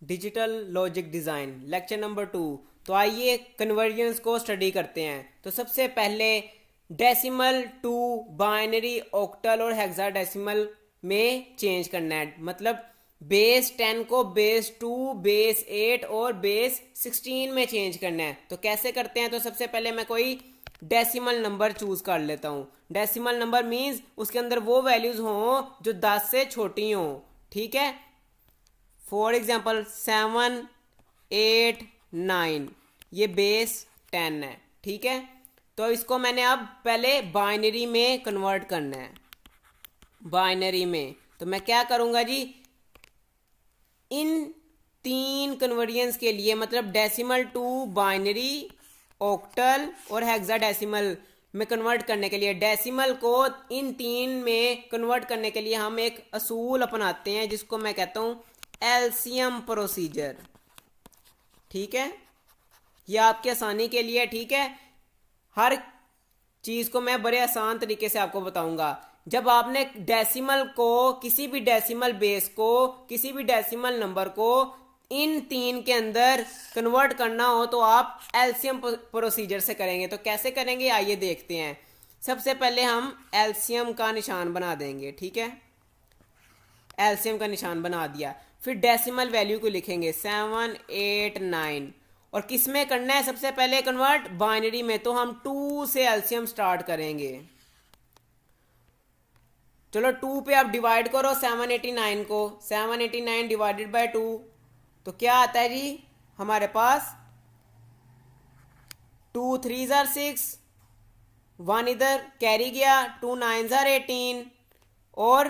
Digital logic design lecture number 2। तो आइए convergence को स्टडी करते हैं। तो सबसे पहले डेसिमल टू बाइनरी, ऑक्टल और हेक्साडेसिमल में चेंज करना है। मतलब बेस 10 को बेस 2, बेस 8 और बेस 16 में चेंज करना है। तो कैसे करते हैं? तो सबसे पहले मैं कोई डेसिमल नंबर चूज कर लेता हूँ। डेसिमल नंबर मीन्स उसके अंदर वो वैल्यूज हों जो 10 से छोटी हों। ठीक है, फॉर एग्जाम्पल 7, 8, 9, ये बेस 10 है। ठीक है, तो इसको मैंने अब पहले बाइनरी में कन्वर्ट करना है। बाइनरी में तो मैं क्या करूंगा जी, इन तीन कन्वर्जन्स के लिए, मतलब डेसिमल टू बाइनरी, ऑक्टल और हेक्साडेसिमल में कन्वर्ट करने के लिए, डेसिमल को इन तीन में कन्वर्ट करने के लिए हम एक असूल अपनाते हैं जिसको मैं कहता हूं एलसीएम प्रोसीजर। ठीक है, ये आपकी आसानी के लिए। ठीक है, हर चीज को मैं बड़े आसान तरीके से आपको बताऊंगा। जब आपने डेसिमल को, किसी भी डेसिमल बेस को, किसी भी डेसिमल नंबर को इन तीन के अंदर कन्वर्ट करना हो तो आप एलसीएम प्रोसीजर से करेंगे। तो कैसे करेंगे आइए देखते हैं। सबसे पहले हम एलसीएम का निशान बना देंगे। ठीक है, एलसीएम का निशान बना दिया, फिर डेसिमल वैल्यू को लिखेंगे 7, 8, 9। और किस में करना है सबसे पहले कन्वर्ट? बाइनरी में। तो हम 2 से एलसीएम स्टार्ट करेंगे। चलो 2 पे आप डिवाइड करो 789 को। 789 डिवाइडेड बाय 2 तो क्या आता है जी हमारे पास? 2 3 जार 6, 1 इधर कैरी गया, 2 9 जार 18 और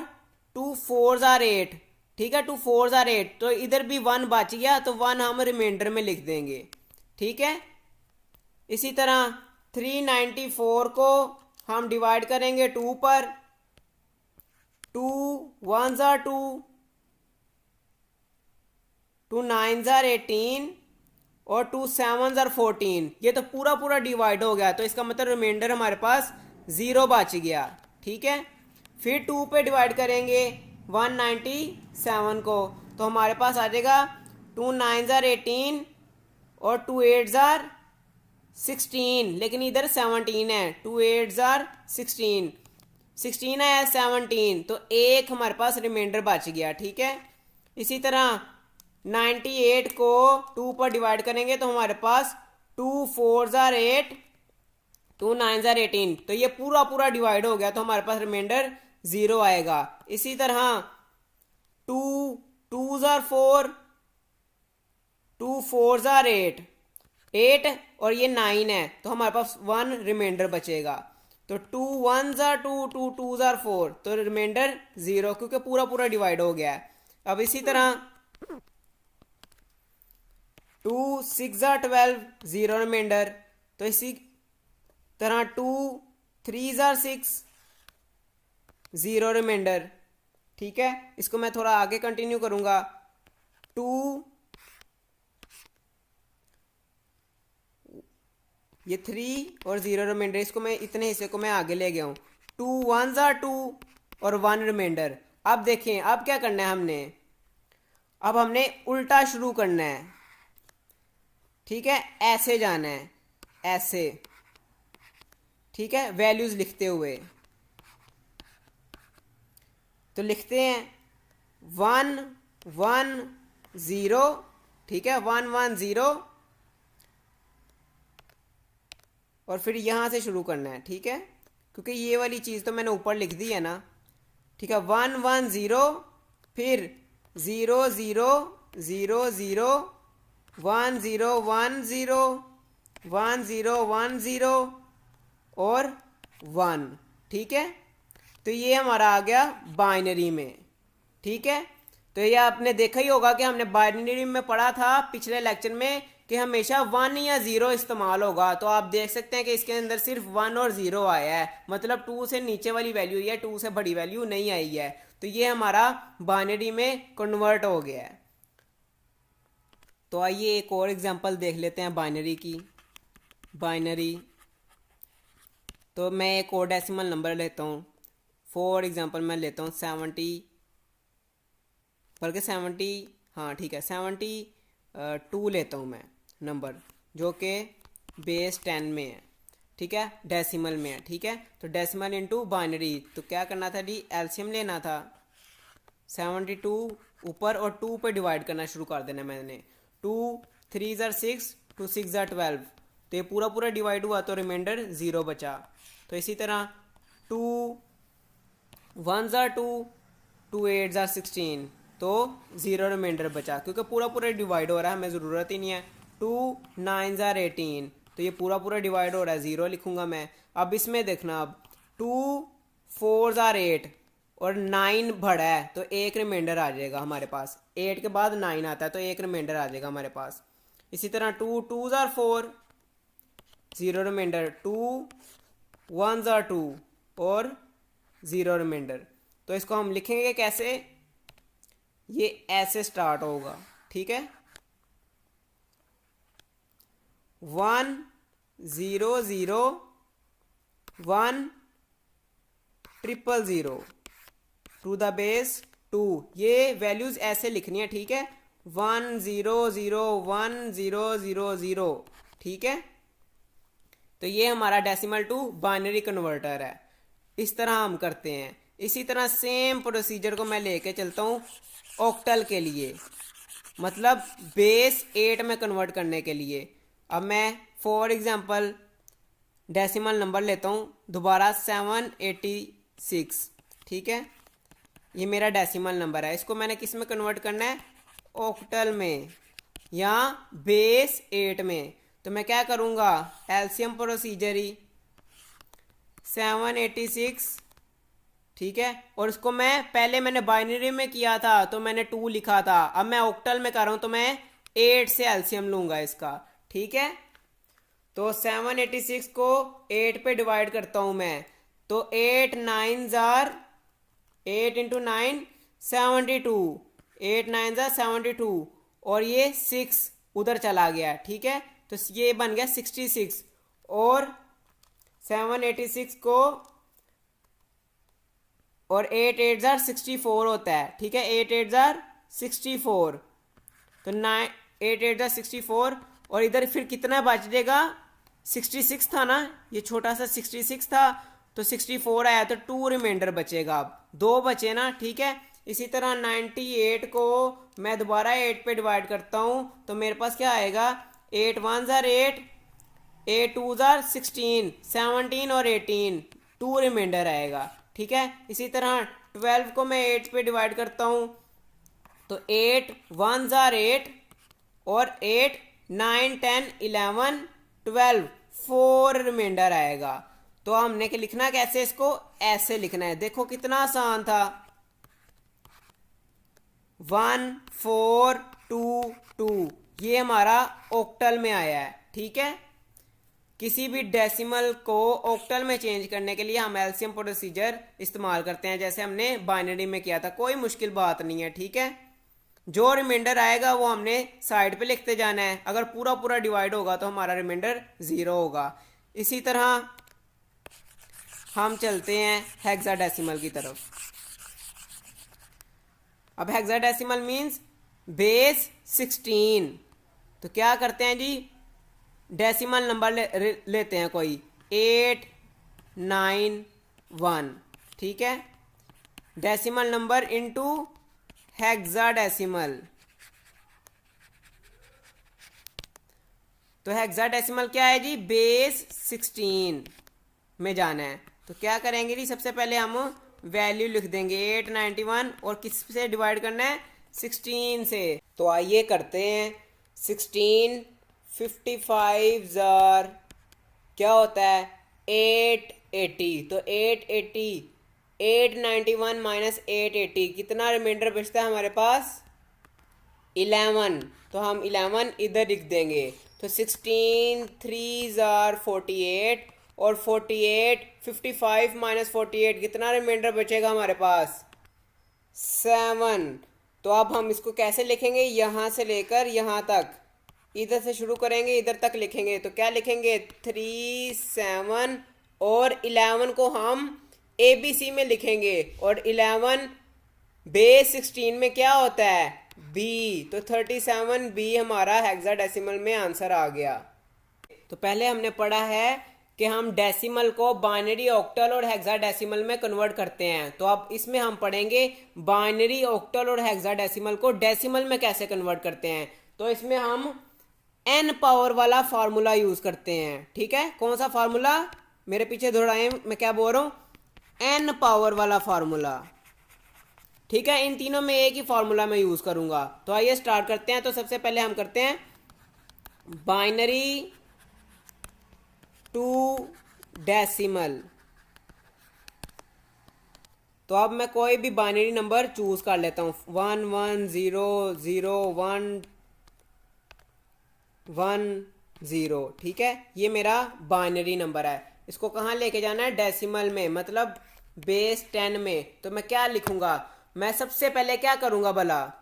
2 4 जार 8। ठीक है, 2 4 जार 8, तो इधर भी 1 बच गया, तो 1 हम रिमाइंडर में लिख देंगे। ठीक है, इसी तरह 394 को हम डिवाइड करेंगे 2 पर। 2 1 जार 2, 2 9 जार 18 और 2 7 जार 14। ये तो पूरा पूरा डिवाइड हो गया, तो इसका मतलब रिमाइंडर हमारे पास 0 बच गया। ठीक है, फिर 2 पे डिवाइड करेंगे 197 को, तो हमारे पास आ जाएगा 2 9 जार 18 और 2 8 जार 16, लेकिन इधर 17 है। 2 8 जार 16, 16 है 17, तो एक हमारे पास रिमाइंडर बच गया। ठीक है, इसी तरह 98 को 2 पर डिवाइड करेंगे तो हमारे पास 2 4 जार 8, 2 9 जार 18, तो ये पूरा पूरा डिवाइड हो गया, तो हमारे पास रिमाइंडर 0 आएगा। इसी तरह 2 2 जार 4, 2 4 जार 8, 8 और ये 9 है, तो हमारे पास 1 रिमाइंडर बचेगा। तो 2 1 जार 2, 2 2 जार 4, तो रिमाइंडर 0, क्योंकि पूरा पूरा डिवाइड हो गया है। अब इसी तरह 2 6 जार 12, 0 रिमाइंडर। तो इसी तरह 2 3 जार 6, 0 रिमाइंडर। ठीक है, इसको मैं थोड़ा आगे कंटिन्यू करूंगा। 2 ये 3 और 0 रिमाइंडर, इसको मैं इतने हिस्से को मैं आगे ले गया हूं। 2 1 जार 2 और 1 रिमाइंडर। अब देखें, अब क्या करना है हमने? अब हमने उल्टा शुरू करना है। ठीक है, ऐसे जाना है, ऐसे। ठीक है, वैल्यूज लिखते हुए तो लिखते हैं 1 1 0। ठीक है, 1 1 0 और फिर यहां से शुरू करना है। ठीक है, क्योंकि ये वाली चीज तो मैंने ऊपर लिख दी है ना। ठीक है, 1 1 0, फिर 0 0 0 0, 1 0 1 0, 1 0 1 0 और 1। ठीक है, तो ये हमारा आ गया बाइनरी में। ठीक है, तो ये आपने देखा ही होगा कि हमने बाइनरी में पढ़ा था पिछले लेक्चर में कि हमेशा 1 या 0 इस्तेमाल होगा। तो आप देख सकते हैं कि इसके अंदर सिर्फ 1 और 0 आया है, मतलब 2 से नीचे वाली वैल्यू है, 2 से बड़ी वैल्यू नहीं आई है। तो ये हमारा बाइनरी में कन्वर्ट हो गया है। तो आइए एक और एग्जांपल देख लेते हैं बाइनरी की। बाइनरी तो मैं एक और डेसिमल नंबर लेता हूँ। फॉर एग्जांपल मैं लेता हूँ 70, बल्कि 70 हाँ ठीक है 72 लेता हूँ मैं नंबर, जो कि बेस 10 में है, ठीक है, डेसिमल में है, ठीक है। तो डेसिमल इंटू बाइनरी, तो क्या करना था जी, एलसीएम लेना था। 72 ऊपर और 2 पे डिवाइड करना शुरू कर देना मैंने। 2 3 ज़ार 6, 2 6 ज़ार 12, तो ये पूरा पूरा डिवाइड हुआ तो रिमाइंडर 0 बचा। तो इसी तरह 2 1 ज़ार 2, 2 8 ज़ार 16, तो 0 रिमाइंडर बचा, क्योंकि पूरा पूरा डिवाइड हो रहा है, हमें ज़रूरत ही नहीं है। 2 9 ज़ार 18, तो ये पूरा पूरा डिवाइड हो रहा है, 0 लिखूंगा मैं। अब इसमें देखना, अब 2 4 ज़ार 8 और 9 भरा है, तो एक रिमाइंडर आ जाएगा हमारे पास। 8 के बाद 9 आता है, तो एक रिमाइंडर आ जाएगा हमारे पास। इसी तरह 2 2 ज़ार 4, 0 रिमाइंडर। 2 1 ज़ार 2 और 0 रिमाइंडर। तो इसको हम लिखेंगे कैसे, ये ऐसे स्टार्ट होगा, ठीक है। 1 0 0 1 000 टू द बेस 2, ये वैल्यूज ऐसे लिखनी है, ठीक है। 1 0 0 1 0 0 0, ठीक है। तो ये हमारा डेसिमल टू बाइनरी कन्वर्टर है। इस तरह हम करते हैं। इसी तरह सेम प्रोसीजर को मैं लेके चलता हूँ ऑक्टल के लिए, मतलब बेस 8 में कन्वर्ट करने के लिए। अब मैं फॉर एग्जांपल डेसिमल नंबर लेता हूँ दोबारा 786, ठीक है। ये मेरा डेसिमल नंबर है, इसको मैंने किस में कन्वर्ट करना है, ऑक्टल में या बेस 8 में। तो मैं क्या करूँगा, एलसीएम प्रोसीजर ही 786, ठीक है। और इसको मैं पहले मैंने बाइनरी में किया था तो मैंने 2 लिखा था, अब मैं ऑक्टल में कर रहा हूँ तो मैं 8 से एलसीएम लूंगा इसका, ठीक है। तो 786 को 8 पे डिवाइड करता हूं मैं, तो 8 9 ज़ार 8 इंटू 9 72, 8 9 ज़ार 72, और ये 6 उधर चला गया, ठीक है। तो ये बन गया 66, और 786 को और 8 8 ज़ार 64 होता है, ठीक है। 8 8 ज़ार 64, तो 9 8 8 ज़ार 64, और इधर फिर कितना बच जाएगा, 66 था ना, ये छोटा सा 66 था, तो 64 आया तो 2 रिमाइंडर बचेगा, अब 2 बचे ना, ठीक है। इसी तरह 98 को मैं दोबारा 8 पे डिवाइड करता हूं तो मेरे पास क्या आएगा, 8 1 ज़ार 8, 8 2 ज़ार 16, 17 और 18, 2 रिमाइंडर आएगा, ठीक है। इसी तरह 12 को मैं 8 पे डिवाइड करता हूं तो 8 1 ज़ार 8 और 8 9 10 11 12, 4 रिमाइंडर आएगा। तो हमने के लिखना कैसे, इसको ऐसे लिखना है, देखो कितना आसान था। 1 4 2 2, ये हमारा ऑक्टल में आया है, ठीक है। किसी भी डेसिमल को ऑक्टल में चेंज करने के लिए हम एलसीएम प्रोसीजर इस्तेमाल करते हैं, जैसे हमने बाइनरी में किया था, कोई मुश्किल बात नहीं है, ठीक है। जो रिमाइंडर आएगा वो हमने साइड पे लिखते जाना है, अगर पूरा पूरा डिवाइड होगा तो हमारा रिमाइंडर 0 होगा। इसी तरह हम चलते हैं हेक्साडेसिमल की तरफ। अब हेक्साडेसिमल मींस बेस 16, तो क्या करते हैं जी, डेसिमल नंबर लेते हैं कोई 8 9 1, ठीक है। डेसिमल नंबर इनटू हेक्साडेसिमल, तो हेक्साडेसिमल क्या है जी, बेस 16 में जाना है। तो क्या करेंगे जी, सबसे पहले हम वैल्यू लिख देंगे 891, और किस से डिवाइड करना है, 16 से। तो आइए करते हैं 16 55 ज़ार क्या होता है 880, तो 880 891 माइनस 880, कितना रिमाइंडर बचता है हमारे पास, 11, तो हम 11 इधर लिख देंगे। तो 16 3 ज़ार 48, और 48 55 माइनस 48, कितना रिमाइंडर बचेगा हमारे पास, 7। तो अब हम इसको कैसे लिखेंगे, यहाँ से लेकर यहाँ तक, इधर से शुरू करेंगे इधर तक लिखेंगे, तो क्या लिखेंगे 3 7, और 11 को हम ABC में लिखेंगे, और 11 बेस 16 में क्या होता है, बी, तो 37 बी हमारा हेक्साडेसिमल में आंसर आ गया। तो पहले हमने पढ़ा है कि हम डेसिमल को बाइनरी, ऑक्टल और हेक्साडेसिमल में कन्वर्ट करते हैं। तो अब इसमें हम पढ़ेंगे बाइनरी, ऑक्टल और हेक्साडेसिमल को डेसिमल में कैसे कन्वर्ट करते हैं। तो इसमें हम n पावर वाला फार्मूला यूज करते हैं। ठीक है, कौन सा फार्मूला, मेरे पीछे दोहराएं, मैं क्या बोल रहा हूं, n पावर वाला फार्मूला। ठीक है, इन तीनों में एक ही फार्मूला मैं यूज करूंगा। तो आइए स्टार्ट करते हैं। तो सबसे पहले हम करते हैं बाइनरी टू डेसिमल। तो अब मैं कोई भी बाइनरी नंबर चूज कर लेता हूं, 1 1 0 0 1 1 0। ठीक है, ये मेरा बाइनरी नंबर है। इसको कहाँ लेके जाना है, डेसिमल में, मतलब बेस 10 में। तो मैं क्या लिखूंगा, मैं सबसे पहले क्या करूंगा भला,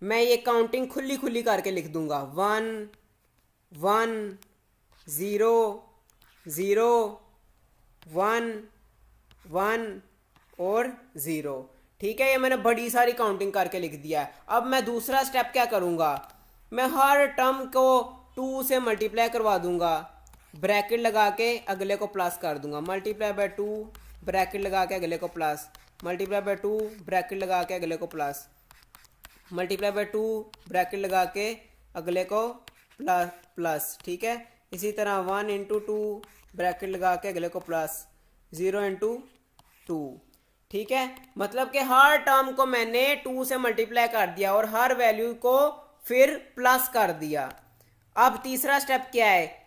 मैं ये काउंटिंग खुली खुली करके लिख दूंगा, 1 1 0 0 1 1 और 0। ठीक है, ये मैंने बड़ी सारी काउंटिंग करके लिख दिया है। अब मैं दूसरा स्टेप क्या करूंगा, मैं हर टर्म को 2 से मल्टीप्लाई करवा दूंगा, ब्रैकेट लगा के अगले को प्लस कर दूंगा, मल्टीप्लाई बाय 2, ब्रैकेट लगा के अगले को प्लस, मल्टीप्लाई बाय 2, ब्रैकेट लगा के अगले को प्लस, मल्टीप्लाई बाय 2, ब्रैकेट लगा के अगले को प्लस प्लस। ठीक है, इसी तरह 1 इंटू 2, ब्रैकेट लगा के अगले को प्लस, 0 इंटू 2। ठीक है, मतलब कि हर टर्म को मैंने 2 से मल्टीप्लाई कर दिया और हर वैल्यू को फिर प्लस कर दिया। अब तीसरा स्टेप क्या है,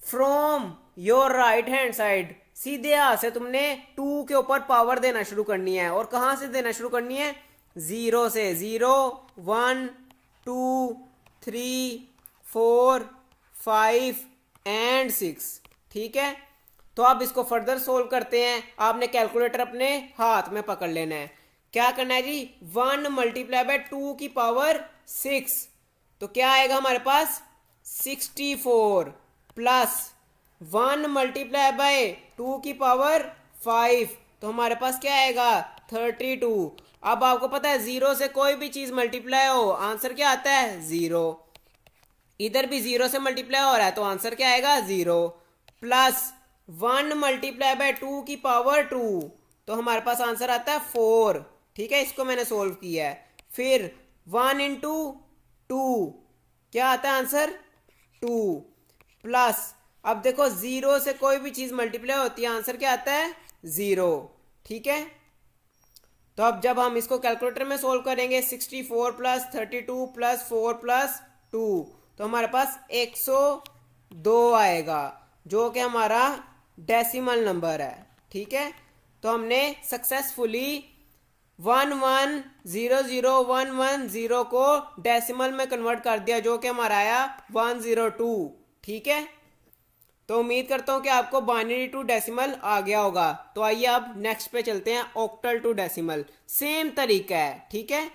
from your right hand side, सीधे हाथ से तुमने 2 के ऊपर पावर देना शुरू करनी है। और कहां से देना शुरू करनी है, 0 से, 0 1 2 3 4 5 एंड 6। ठीक है, तो अब इसको फर्दर सोल्व करते हैं। आपने कैलकुलेटर अपने हाथ में पकड़ लेना है। क्या करना है जी, 1 मल्टीप्लाई बाय 2 की पावर 6, तो क्या आएगा हमारे पास, 64 प्लस 1 मल्टीप्लाई बाय 2 की पावर 5, तो हमारे पास क्या आएगा, 32। अब आपको पता है 0 से कोई भी चीज मल्टीप्लाई हो आंसर क्या आता है, 0। इधर भी 0 से मल्टीप्लाई हो रहा है तो आंसर क्या आएगा, 0 प्लस 1 मल्टीप्लाई बाय 2 की पावर 2, तो हमारे पास आंसर आता है 4। ठीक है, इसको मैंने सोल्व किया है। फिर 1 इंटू 2, क्या आता है आंसर, 2 प्लस, अब देखो 0 से कोई भी चीज मल्टीप्लाई होती है आंसर क्या आता है, 0। ठीक है, तो अब जब हम इसको कैलकुलेटर में सोल्व करेंगे, 64 प्लस 32 प्लस 4 प्लस 2, तो हमारे पास 102 आएगा, जो कि हमारा डेसिमल नंबर है। ठीक है, तो हमने सक्सेसफुली 11001110 को डेसिमल में कन्वर्ट कर दिया, जो कि हमारा आया 102। ठीक है, तो उम्मीद करता हूं कि आपको बाइनरी टू डेसिमल आ गया होगा। तो आइए अब नेक्स्ट पे चलते हैं, ऑक्टल टू डेसिमल। सेम तरीका है। ठीक है,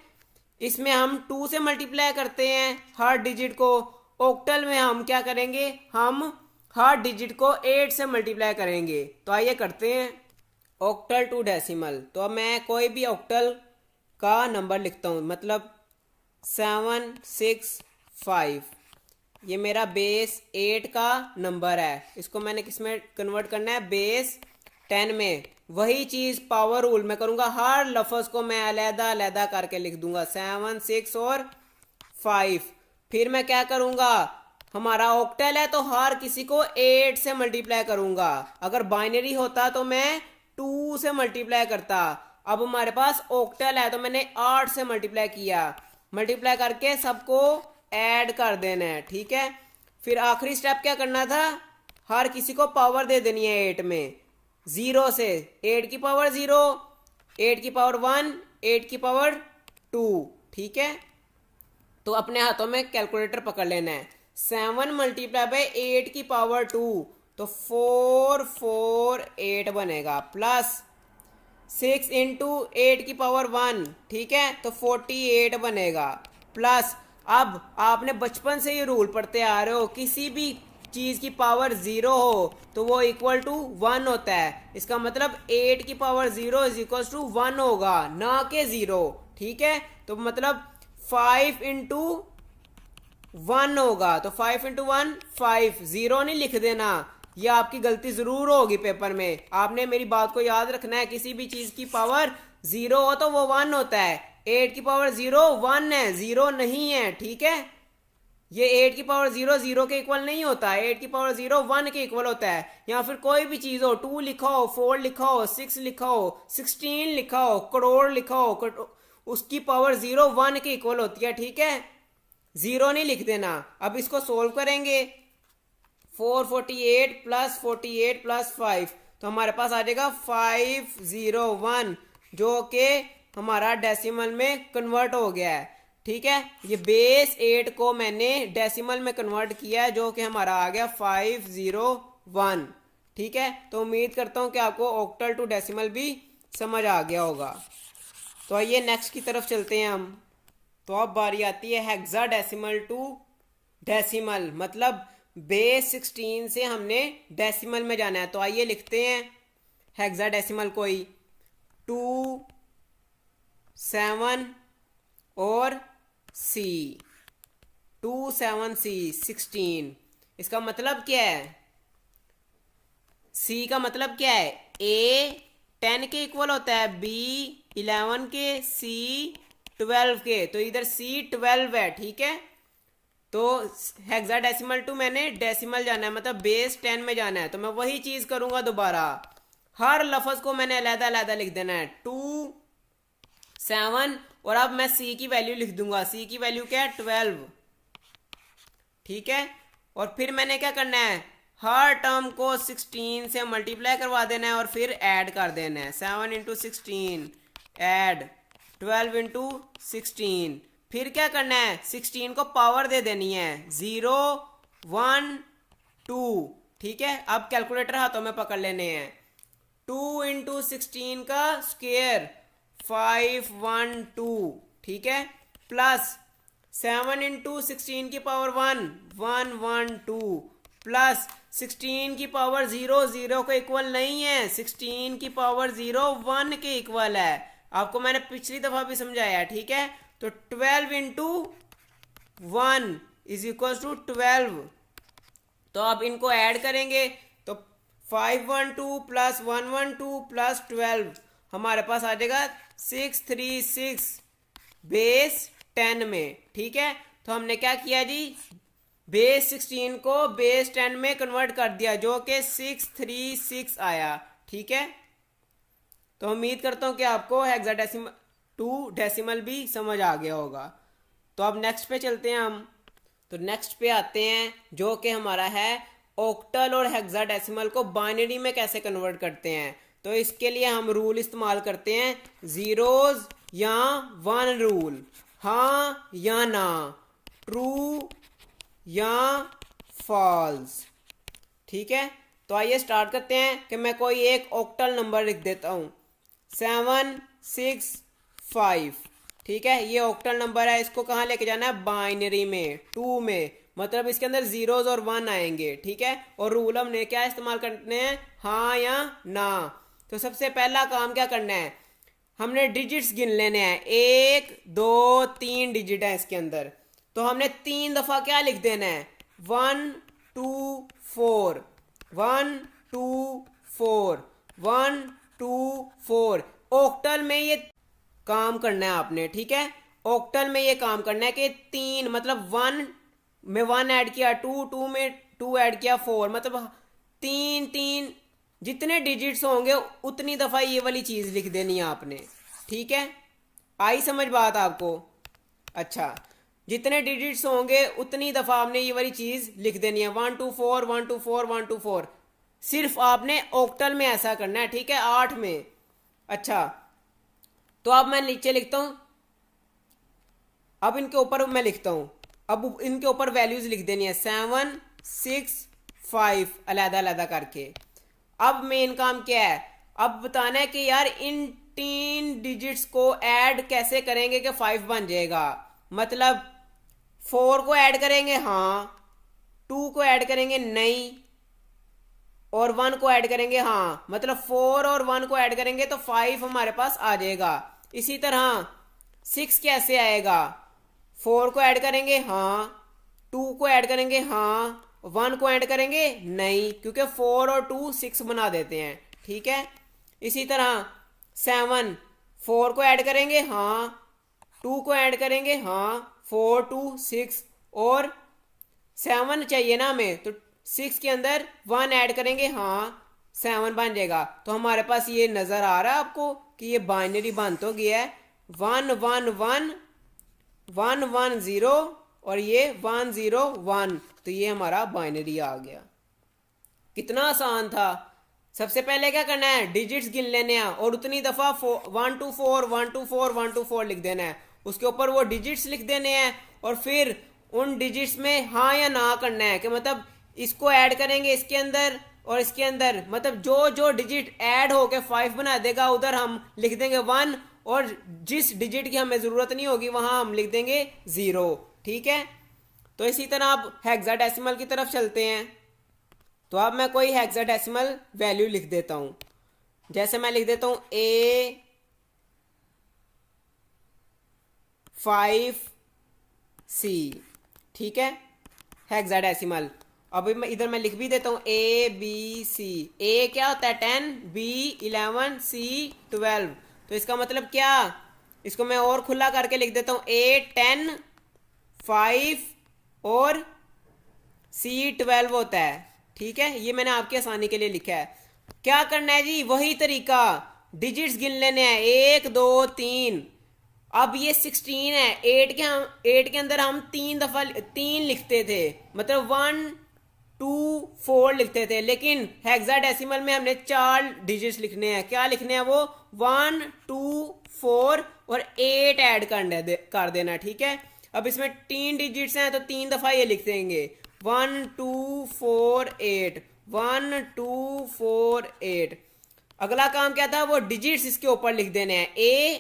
इसमें हम 2 से मल्टीप्लाई करते हैं हर डिजिट को। ऑक्टल में हम क्या करेंगे, हम हर डिजिट को 8 से मल्टीप्लाई करेंगे। तो आइए करते हैं ऑक्टल टू डेसिमल। तो अब मैं कोई भी ऑक्टल का नंबर लिखता हूँ, मतलब 765, ये मेरा बेस 8 का नंबर है। इसको मैंने किस में कन्वर्ट करना है, बेस 10 में। वही चीज पावर रूल में करूंगा, हर लफ्ज को मैं अलहदा अलहदा करके लिख दूंगा, 7 6 और 5। फिर मैं क्या करूंगा, हमारा ऑक्टल है तो हर किसी को 8 से मल्टीप्लाई करूंगा। अगर बाइनरी होता तो मैं 2 से मल्टीप्लाई करता। अब हमारे पास ऑक्टल है तो मैंने 8 से मल्टीप्लाई किया, मल्टीप्लाई करके सबको ऐड कर देना है। ठीक है, फिर आखिरी स्टेप क्या करना था, हर किसी को पावर दे देनी है 8 में, 0 से 8 की पावर 0, 8 की पावर 1, 8 की पावर 2। ठीक है, तो अपने हाथों में कैलकुलेटर पकड़ लेना है। 7 मल्टीप्लाई बाय 8 की पावर 2, तो 448 बनेगा, प्लस 6 इंटू 8 की पावर 1, ठीक है, तो 48 बनेगा, प्लस अब आपने बचपन से ये रूल पढ़ते आ रहे हो, किसी भी चीज की पावर 0 हो तो वो इक्वल टू 1 होता है। इसका मतलब 8 की पावर 0 इज इक्वल टू 1 होगा, ना के 0। ठीक है, तो मतलब 5 इंटू 1 होगा, तो 5 इंटू 1 5, 0 नहीं लिख देना, ये आपकी गलती जरूर होगी पेपर में। आपने मेरी बात को याद रखना है, किसी भी चीज की पावर 0 हो तो वो 1 होता है। 8 की पावर 0 1 है, 0 नहीं है, ठीक है। ये 8 की पावर 0 0 के इक्वल नहीं होता, 8 की पावर 0 1 के इक्वल होता है। या फिर कोई भी चीज हो, 2 लिखा हो, 4 लिखा हो, 6 लिखा हो, 16 लिखा हो, करोड़ लिखा हो, उसकी पावर 0 1 के इक्वल होती है, ठीक है। 0 नहीं लिख देना। अब इसको सोल्व करेंगे, 448 प्लस 48 प्लस 5, तो हमारे पास आ जाएगा 501, जो कि हमारा डेसिमल में कन्वर्ट हो गया है, ठीक है। ये बेस 8 को मैंने डेसिमल में कन्वर्ट किया है, जो कि हमारा आ गया 501, ठीक है। तो उम्मीद करता हूं कि आपको ऑक्टल टू डेसिमल भी समझ आ गया होगा। तो आइए नेक्स्ट की तरफ चलते हैं हम। तो अब बारी आती है हेक्साडेसिमल टू डेसिमल, मतलब बेस 16 से हमने डेसिमल में जाना है। तो आइए लिखते हैं हेक्साडेसिमल को ही, 2 7 और C, 2 7 C 16। इसका मतलब क्या है? C का मतलब क्या है? A 10 के इक्वल होता है, B 11 के, C 12 के, तो इधर C 12 है, ठीक है। तो हेक्साडेसिमल टू मैंने डेसिमल जाना है, मतलब बेस 10 में जाना है। तो मैं वही चीज करूंगा दोबारा, हर लफ्ज को मैंने अलग अलग लिख देना है, 2 7, और अब मैं C की वैल्यू लिख दूंगा। C की वैल्यू क्या है? 12, ठीक है। और फिर मैंने क्या करना है, हर टर्म को 16 से मल्टीप्लाई करवा देना है और फिर ऐड कर देना है। 7 इंटू 16 ऐड 12 इंटू 16, फिर क्या करना है, 16 को पावर दे देनी है, 0 1 2, ठीक है। अब कैलकुलेटर हाथों में पकड़ लेने हैं, 2 इंटू 16 का स्क्वायर 512, ठीक है, प्लस 7 इंटू 16 की पावर 1 112, प्लस 16 की पावर 0 0 को इक्वल नहीं है, 16 की पावर 0 1 के इक्वल है। आपको मैंने पिछली दफा भी समझाया, ठीक है। तो 12 इंटू 1 इज इक्वल टू 12। तो अब इनको ऐड करेंगे, तो 512 प्लस 112 प्लस 12 हमारे पास आ जाएगा 636 बेस 10 में, ठीक है। तो हमने क्या किया जी, बेस 16 को बेस 10 में कन्वर्ट कर दिया, जो कि 636 आया, ठीक है। तो उम्मीद करता हूं कि आपको हेक्साडेसिमल टू डेसिमल भी समझ आ गया होगा। तो अब नेक्स्ट पे चलते हैं हम। तो नेक्स्ट पे आते हैं, जो कि हमारा है ऑक्टल और हेक्साडेसिमल को बाइनरी में कैसे कन्वर्ट करते हैं। तो इसके लिए हम रूल इस्तेमाल करते हैं, जीरोज या 1 रूल, हाँ या ना, ट्रू या फॉल्स, ठीक है। तो आइए स्टार्ट करते हैं कि मैं कोई एक ऑक्टल नंबर लिख देता हूं, 7 6 5, ठीक है। ये ऑक्टल नंबर है, इसको कहाँ लेके जाना है, बाइनरी में, 2 में, मतलब इसके अंदर जीरोज और 1 आएंगे, ठीक है। और रूल हमने क्या इस्तेमाल करने हैं, हाँ या ना। तो सबसे पहला काम क्या करना है, हमने डिजिट्स गिन लेने हैं, 1 2 3 डिजिट है इसके अंदर। तो हमने 3 दफा क्या लिख देना है, 1 2 4 1 2 4 1 2 4। ऑक्टल में ये काम करना है आपने, ठीक है। ऑक्टल में ये काम करना है कि 3 मतलब 1 में 1 ऐड किया, 2 में 2 ऐड किया, 4, मतलब 3 जितने डिजिट्स होंगे उतनी दफा ये वाली चीज लिख देनी है आपने, ठीक है। आई समझ बात आपको? अच्छा, जितने डिजिट्स होंगे उतनी दफा आपने ये वाली चीज लिख देनी है, 1 2 4 1 2 4 1 2 4। सिर्फ आपने ऑक्टल में ऐसा करना है, ठीक है, 8 में। अच्छा, तो अब मैं नीचे लिखता हूं, अब इनके ऊपर मैं लिखता हूं, अब इनके ऊपर वैल्यूज लिख देनी है, 7 6 5 अलग अलग करके। अब मेन काम क्या है, अब बताना है कि यार इन 3 डिजिट्स को ऐड कैसे करेंगे कि 5 बन जाएगा। मतलब 4 को ऐड करेंगे, हाँ, 2 को ऐड करेंगे, नहीं, और 1 को ऐड करेंगे, हाँ। मतलब 4 और 1 को ऐड करेंगे तो 5 हमारे पास आ जाएगा। इसी तरह 6 कैसे आएगा, 4 को ऐड करेंगे हाँ, 2 को ऐड करेंगे हाँ, 1 को ऐड करेंगे नहीं, क्योंकि 4 और 2 6 बना देते हैं, ठीक है। इसी तरह 7, 4 को ऐड करेंगे हाँ, 2 को ऐड करेंगे हाँ, 4 2 6, और 7 चाहिए ना हमें, तो 6 के अंदर 1 ऐड करेंगे हाँ, 7 बन जाएगा। तो हमारे पास ये नजर आ रहा है आपको कि ये बाइनरी बन तो गया है, 1 1 1 1 1 0 और ये 1 0 1, तो ये हमारा बाइनरी आ गया। कितना आसान था। सबसे पहले क्या करना है, डिजिट्स गिन लेने हैं और उतनी दफा 1 2 4 1 2 4 1 2 4 लिख देना है, उसके ऊपर वो डिजिट्स लिख देने हैं और फिर उन डिजिट्स में हाँ या ना करना है, कि मतलब इसको ऐड करेंगे इसके अंदर और इसके अंदर, मतलब जो जो डिजिट ऐड होके 5 बना देगा उधर हम लिख देंगे 1, और जिस डिजिट की हमें जरूरत नहीं होगी वहां हम लिख देंगे 0, ठीक है। तो इसी तरह अब हेक्साडेसिमल की तरफ चलते हैं। तो अब मैं कोई हेक्साडेसिमल वैल्यू लिख देता हूं, जैसे मैं लिख देता हूं A5C, ठीक है, हेक्साडेसिमल। अब इधर मैं लिख भी देता हूं ABC। A क्या होता है 10, B 11, C 12। तो इसका मतलब क्या, इसको मैं और खुला करके लिख देता हूं A 10 5 और C 12 होता है, ठीक है। ये मैंने आपकी आसानी के लिए लिखा है। क्या करना है जी, वही तरीका, डिजिट्स गिन लेने हैं 1 2 3। अब ये 16 है, 8 के अंदर हम 3 दफा 3 लिखते थे, मतलब 1 2 4 लिखते थे, लेकिन हेक्साडेसिमल में हमने 4 डिजिट्स लिखने हैं। क्या लिखने हैं वो, 1 2 4 और 8 ऐड कर देना, ठीक है। अब इसमें 3 डिजिट्स हैं तो 3 दफा ये लिख देंगे 1 2 4 8 1 2 4 8। अगला काम क्या था, वो डिजिट्स इसके ऊपर लिख देने हैं। A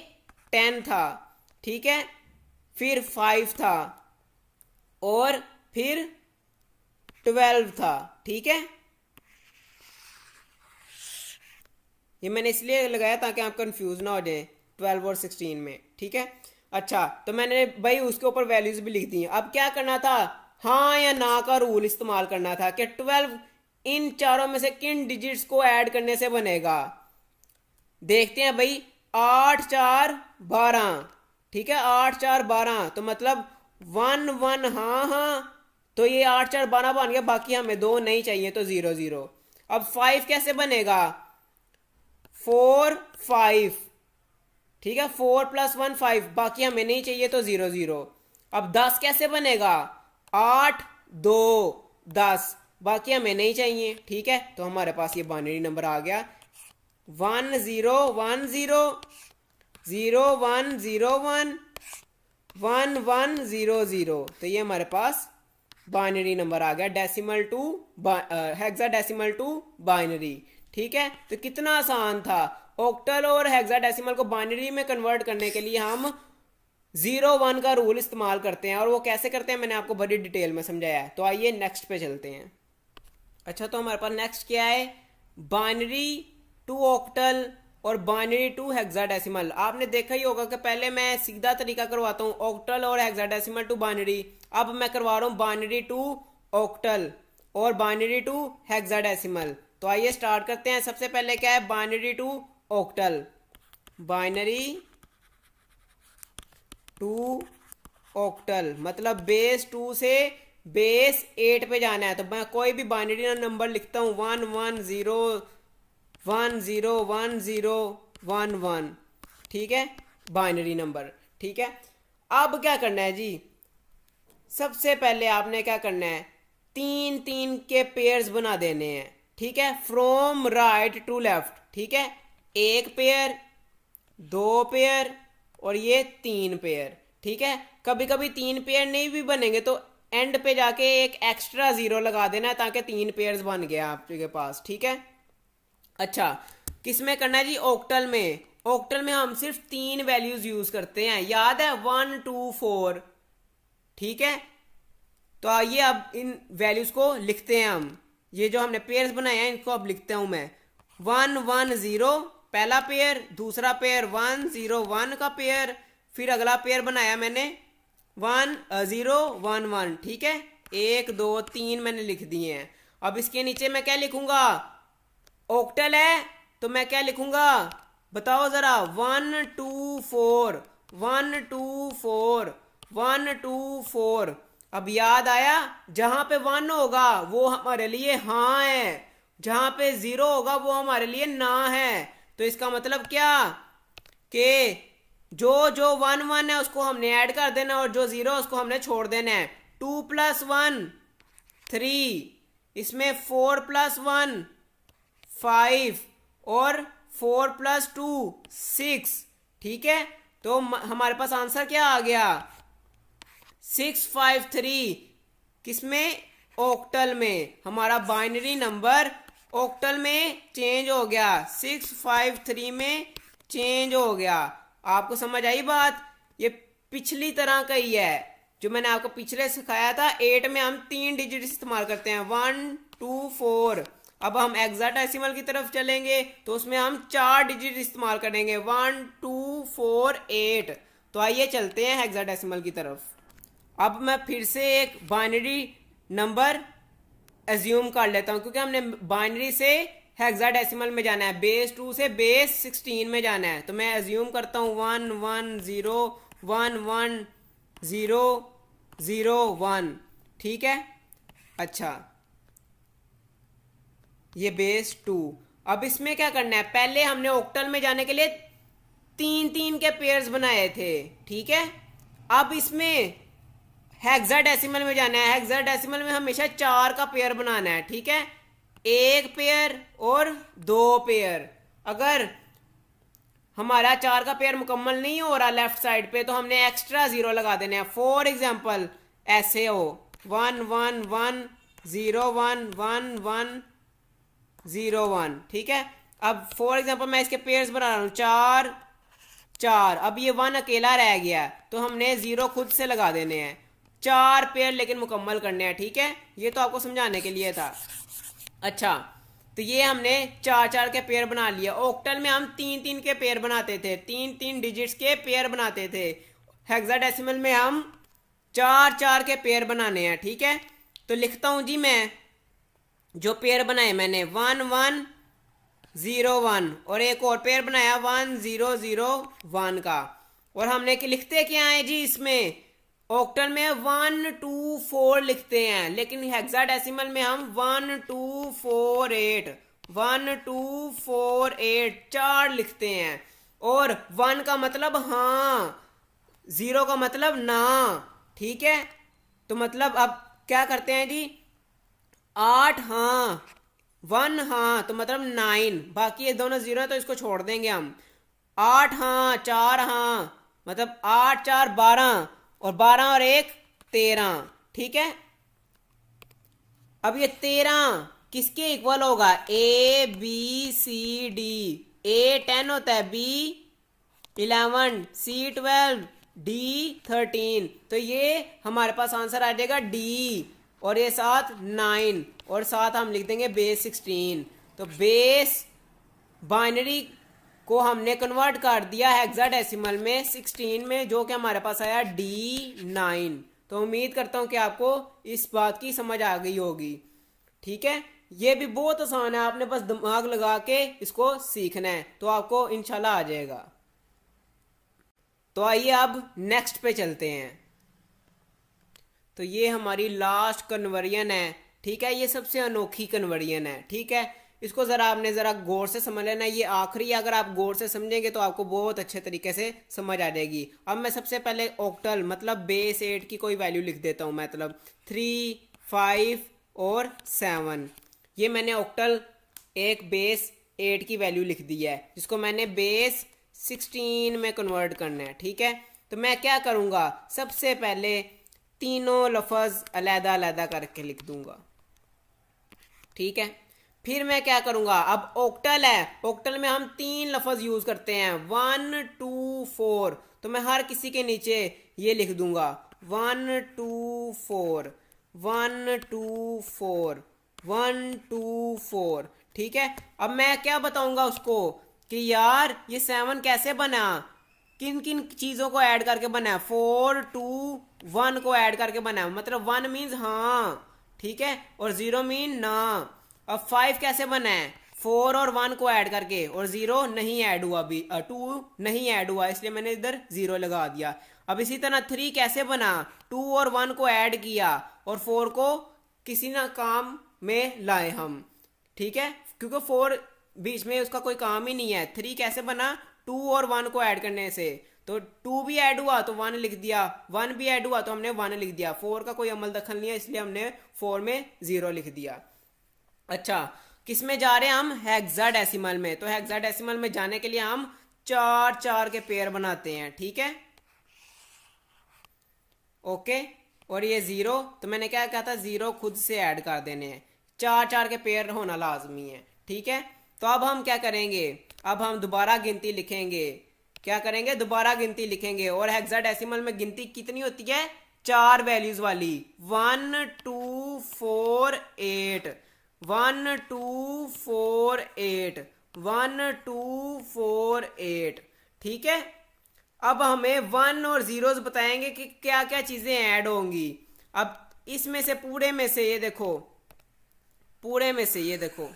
10 था, ठीक है, फिर 5 था और फिर 12 था, ठीक है। ये मैंने इसलिए लगाया ताकि आप कंफ्यूज ना हो जाए 12 और 16 में, ठीक है। अच्छा, तो मैंने भाई उसके ऊपर वैल्यूज भी लिख दी। अब क्या करना था, हाँ या ना का रूल इस्तेमाल करना था कि 12 इन चारों में से किन डिजिट्स को ऐड करने से बनेगा। देखते हैं भाई, 8 4 12, ठीक है, 8 4 12, तो मतलब 1 1 हाँ हाँ, तो ये 8 4 12 बन गया, बाकी हमें 2 नहीं चाहिए तो 0 0। अब 5 कैसे बनेगा, 4 5, ठीक है, 4 + 1 5, बाकी हमें नहीं चाहिए तो 0 0। अब 10 कैसे बनेगा, 8 2 10, बाकी हमें नहीं चाहिए, ठीक है। तो हमारे पास ये बाइनरी नंबर आ गया 1 0 1 0 0 1 0 1 1 1 0 0। तो ये हमारे पास बाइनरी नंबर आ गया decimal to hexadecimal to binary, ठीक है। तो कितना आसान था। ऑक्टल और हेक्साडेसिमल को बाइनरी में कन्वर्ट करने के लिए हम 0 1 का रूल इस्तेमाल करते हैं, और वो कैसे करते हैं मैंने आपको बड़ी डिटेल में समझाया है। तो आइए नेक्स्ट पे चलते हैं। अच्छा, तो हमारे पास नेक्स्ट क्या है, बाइनरी टू ऑक्टल और बाइनरी टू हेक्साडेसिमल। आपने देखा ही होगा कि पहले मैं सीधा तरीका करवाता हूँ ऑक्टल और हेक्साडेसिमल टू बाइनरी, अब मैं करवा रहा हूँ बाइनरी टू ऑक्टल और बाइनरी टू हेक्साडेसिमल। तो आइए स्टार्ट करते हैं। सबसे पहले क्या है, binary to octal. Binary to octal मतलब बेस 2 से बेस 8 पे जाना है। तो मैं कोई भी बाइनरी नंबर लिखता हूँ 1 1 0 1 0 1 0 1 1, ठीक है, बाइनरी नंबर, ठीक है। अब क्या करना है जी, सबसे पहले आपने क्या करना है, 3 3 के पेयर्स बना देने हैं, ठीक है, फ्रॉम राइट टू लेफ्ट, ठीक है। 1 पेयर 2 पेयर और ये 3 पेयर, ठीक है। कभी कभी 3 पेयर नहीं भी बनेंगे तो एंड पे जाके एक एक्स्ट्रा 0 लगा देना ताकि 3 पेयर्स बन गया आपके पास, ठीक है। अच्छा, किस में करना है जी, ऑक्टल में। ऑक्टल में हम सिर्फ 3 वैल्यूज यूज करते हैं, याद है, 1 2 4, ठीक है। तो आइए अब इन वैल्यूज को लिखते हैं हम। ये जो हमने पेयर्स बनाए हैं इनको अब लिखता हूं मैं। 1 1 0 पहला पेयर, दूसरा पेयर 1 0 1 का पेयर, फिर अगला पेयर बनाया मैंने 1 0 1 1, ठीक है। 1 2 3 मैंने लिख दिए हैं। अब इसके नीचे मैं क्या लिखूंगा, ऑक्टल है तो मैं क्या लिखूंगा बताओ जरा, 1 2 4 1 2 4 1 2 4। अब याद आया, जहां पे 1 होगा वो हमारे लिए हाँ है, जहां पे 0 होगा वो हमारे लिए ना है। तो इसका मतलब क्या कि जो जो 1 1 है उसको हमने ऐड कर देना और जो 0 उसको हमने छोड़ देना है। 2 + 1 3, इसमें 4 + 1 5 और 4 + 2 6, ठीक है। तो हमारे पास आंसर क्या आ गया, 653। किसमें, ऑक्टल में। हमारा बाइनरी नंबर ऑक्टल में चेंज हो गया, 653 में चेंज हो गया। आपको समझ आई बात, ये पिछली तरह का ही है जो मैंने आपको पिछले सिखाया था। 8 में हम 3 डिजिट इस्तेमाल करते हैं, 1 2 4। अब हम हेक्साडेसिमल की तरफ चलेंगे तो उसमें हम 4 डिजिट इस्तेमाल करेंगे, 1 2 4 8। तो आइए चलते हैं हेक्साडेसिमल की तरफ। अब मैं फिर से एक बाइनरी नंबर एज्यूम कर लेता हूं, क्योंकि हमने बाइनरी से हेक्साडेसिमल में जाना है, बेस 2 से बेस 16 में जाना है। तो मैं एज्यूम करता हूं 1 1 0 1 1 0 0 1, ठीक है। अच्छा, ये बेस 2। अब इसमें क्या करना है, पहले हमने ऑक्टल में जाने के लिए 3 3 के पेयर्स बनाए थे, ठीक है। अब इसमें हेक्साडेसिमल में जाना है, हेक्साडेसिमल में हमेशा 4 का पेयर बनाना है, ठीक है। 1 पेयर और 2 पेयर। अगर हमारा 4 का पेयर मुकम्मल नहीं हो रहा लेफ्ट साइड पे तो हमने एक्स्ट्रा 0 लगा देने हैं। फॉर एग्जाम्पल ऐसे हो 1 1 1 0 1 1 1 0 1, ठीक है। अब फॉर एग्जाम्पल मैं इसके पेयर्स बना रहा हूँ, 4 4। अब ये 1 अकेला रह गया तो हमने 0 खुद से लगा देने हैं। 4 पेयर लेकिन मुकम्मल करने हैं, ठीक है। ये तो आपको समझाने के लिए था। अच्छा, तो ये हमने 4 4 के पेयर बना लिया। ऑक्टल में हम 3 3 के पेयर बनाते थे, 3 3 डिजिट्स के पेयर बनाते थे। हेक्साडेसिमल में हम 4 4 के पेयर बनाने हैं, ठीक है। तो लिखता हूं जी, मैं जो पेयर बनाए मैंने 1 1 0 1 और एक और पेयर बनाया 1 0 0 1 का। और हमने लिखते क्या है जी, इसमें ऑक्टल में 1 2 4 लिखते हैं, लेकिन हेक्साडेसिमल में हम 1 2 4 8 1 2 4 8 4 लिखते हैं। और 1 का मतलब हाँ, 0 का मतलब ना, ठीक है। तो मतलब अब क्या करते हैं जी, 8 हाँ 1 हाँ तो मतलब 9, बाकी ये दोनों 0 है तो इसको छोड़ देंगे हम। 8 हाँ 4 हाँ मतलब 8 4 12 और 12 और 1 13, ठीक है। अब ये 13 किसके इक्वल होगा, ए बी सी डी। ए 10 होता है, बी 11, सी 12, डी 13। तो ये हमारे पास आंसर आ जाएगा डी। और ये साथ 9 और साथ हम लिख देंगे बेस 16। तो बेस बाइनरी को हमने कन्वर्ट कर दिया हेक्साडेसिमल में 16 में, जो कि हमारे पास आया D9। तो उम्मीद करता हूं कि आपको इस बात की समझ आ गई होगी, ठीक है। ये भी बहुत आसान है, आपने बस दिमाग लगा के इसको सीखना है तो आपको इंशाल्लाह आ जाएगा। तो आइए अब नेक्स्ट पे चलते हैं। तो ये हमारी लास्ट कन्वर्जन है, ठीक है। ये सबसे अनोखी कन्वर्जन है, ठीक है। इसको ज़रा आपने ज़रा गौर से समझ लेना, ये आखिरी अगर आप गौर से समझेंगे तो आपको बहुत अच्छे तरीके से समझ आ जाएगी। अब मैं सबसे पहले ऑक्टल मतलब बेस 8 की कोई वैल्यू लिख देता हूँ, मतलब 3 5 और 7। ये मैंने ऑक्टल एक बेस 8 की वैल्यू लिख दी है, जिसको मैंने बेस 16 में कन्वर्ट करना है, ठीक है। तो मैं क्या करूँगा, सबसे पहले तीनों लफज अलहदा अलहदा करके लिख दूंगा, ठीक है। फिर मैं क्या करूंगा, अब ऑक्टल है, ऑक्टल में हम 3 लफज यूज करते हैं 1 2 4। तो मैं हर किसी के नीचे ये लिख दूंगा 1 2 4 1 2 4 1 2 4, ठीक है। अब मैं क्या बताऊंगा उसको कि यार ये 7 कैसे बना, किन किन चीजों को ऐड करके बना है, 4 2 1 को ऐड करके बना है, मतलब 1 मीन्स हाँ, ठीक है, और 0 मीन ना। अब 5 कैसे बना है, 4 और 1 को ऐड करके, और 0 नहीं ऐड हुआ, अभी 2 नहीं ऐड हुआ, इसलिए मैंने इधर 0 लगा दिया। अब इसी तरह 3 कैसे बना, 2 और 1 को ऐड किया और 4 को किसी ना काम में लाए हम, ठीक है, क्योंकि 4 बीच में उसका कोई काम ही नहीं है। 3 कैसे बना, 2 और 1 को ऐड करने से, तो 2 भी ऐड हुआ तो 1 लिख दिया, 1 भी ऐड हुआ तो हमने 1 लिख दिया, 4 का कोई अमल दखल नहीं है, इसलिए हमने 4 में 0 लिख दिया। अच्छा, किस में जा रहे हैं हम, हेक्साडेसिमल में। तो हेक्साडेसिमल में जाने के लिए हम 4 के पेयर बनाते हैं, ठीक है, ओके। और ये 0, तो मैंने क्या कहा था, 0 खुद से ऐड कर देने हैं, 4 के पेयर होना लाजमी है, ठीक है। तो अब हम क्या करेंगे, अब हम दोबारा गिनती लिखेंगे, क्या करेंगे, दोबारा गिनती लिखेंगे। और हेक्साडेसिमल में गिनती कितनी होती है, 4 वैल्यूज वाली, 1 2 4 8, 1 2 4 8, 1 2 4 8, ठीक है। अब हमें 1 और जीरोस बताएंगे कि क्या क्या चीजें ऐड होंगी। अब इसमें से पूरे में से ये देखो, पूरे में से ये देखो,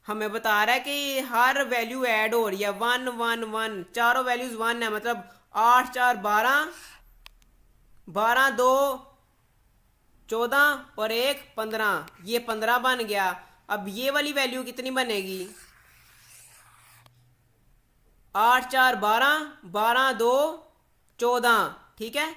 हमें बता रहा है कि हर वैल्यू ऐड हो रही है, 1 1 1, चारों वैल्यूज 1 है, मतलब 8 4 12, 12 2 14 और 1 15, ये 15 बन गया। अब ये वाली वैल्यू कितनी बनेगी, 8 4 12, 12 2 14, ठीक है।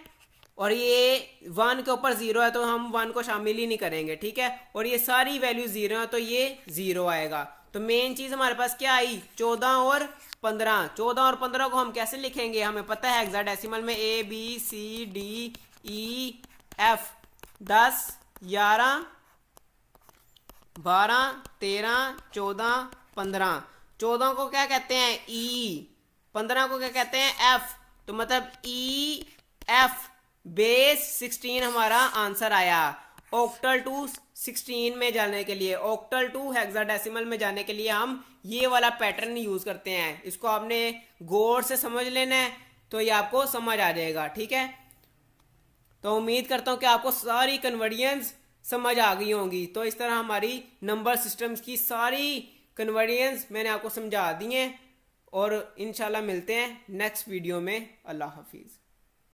और ये 1 के ऊपर 0 है तो हम 1 को शामिल ही नहीं करेंगे, ठीक है। और ये सारी वैल्यू 0 है तो ये 0 आएगा। तो मेन चीज हमारे पास क्या आई, 14 और 15। 14 और 15 को हम कैसे लिखेंगे, हमें पता है हेक्साडेसिमल में A B C D E F, 10 11 12 13 14 15। 14 को क्या कहते हैं, E, 15 को क्या कहते हैं, F। तो मतलब E F बेस 16 हमारा आंसर आया। ऑक्टल टू 16 में जाने के लिए, ऑक्टल टू हेक्साडेसिमल में जाने के लिए हम ये वाला पैटर्न यूज करते हैं। इसको आपने गौर से समझ लेना है तो ये आपको समझ आ जाएगा, ठीक है। तो उम्मीद करता हूं कि आपको सारी कन्वर्जन्स समझ आ गई होंगी। तो इस तरह हमारी नंबर सिस्टम्स की सारी कन्वर्जन्स मैंने आपको समझा दी हैं, और इंशाल्लाह मिलते हैं नेक्स्ट वीडियो में। अल्लाह हाफिज़।